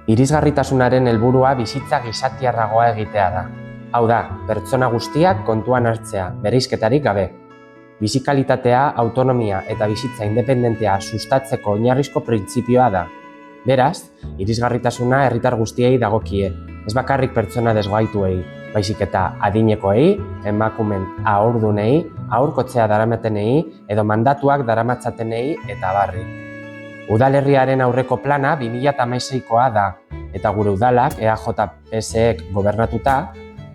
Irisgarritasunaren helburua bizitza gisatiarragoa egitea da. Hau da, pertsona guztiak kontuan hartzea, bereizketarik gabe. Bizikalitatea, autonomia eta bizitza independentea sustatzeko oinarrizko printzipioa da. Beraz, irisgarritasuna herritar guztiei dagokie, ez bakarrik pertsona desgaituei, baizik eta adinekoei, emakumeen haurdunei, haurkotzea daramatenei edo mandatuak daramatzatenei eta abarri. Udalerriaren aurreko plana 2016koa da, eta gure udalak EAJ-PSEk gobernatuta,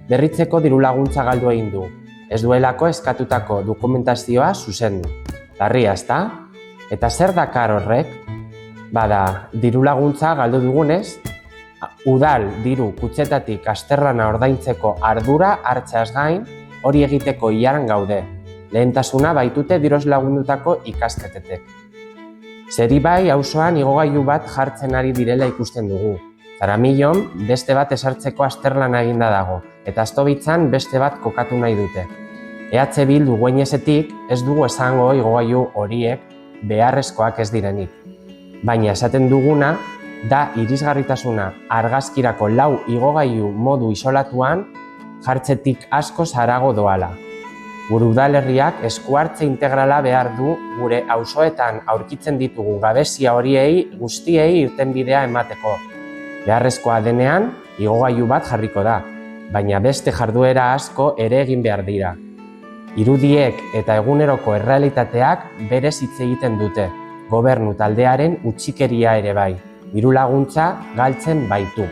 berritzeko dirulaguntza galdu egin du. Ez duelako eskatutako dokumentazioa zuzendu. Larria, ezta? Eta zer dakar horrek? Bada, dirulaguntza galdu dugunez, udal diru kutsetatik azterlana ordaintzeko ardura hartzeaz gain, hori egiteko ilaran gaude. Lehentasuna baitute diroz lagundutako ikasketetek. Zeribai auzoan igogailu bat jartzen ari direla ikusten dugu. Zaramillon beste bat esartzeko azterlana eginda dago, eta Astobitzan beste bat kokatu nahi dute. EH Bildu guenesetik ez dugu esango igogailu horiek beharrezkoak ez direnik. Baina esaten duguna da irisgarritasuna argazkirako 4 igogailu modu isolatuan jartzetik askoz harago doala. Gure udalerriak eskuhartze integrala behar du gure auzoetan aurkitzen ditugun gabezia horiei guztiei irtenbidea emateko. Beharrezkoa denean, igogailu bat jarriko da, baina beste jarduera asko ere egin behar dira. Irudiek eta eguneroko errealitateak berez hitz egiten dute, gobernu taldearen utzikeria ere bai, dirulaguntza galtzen baitu.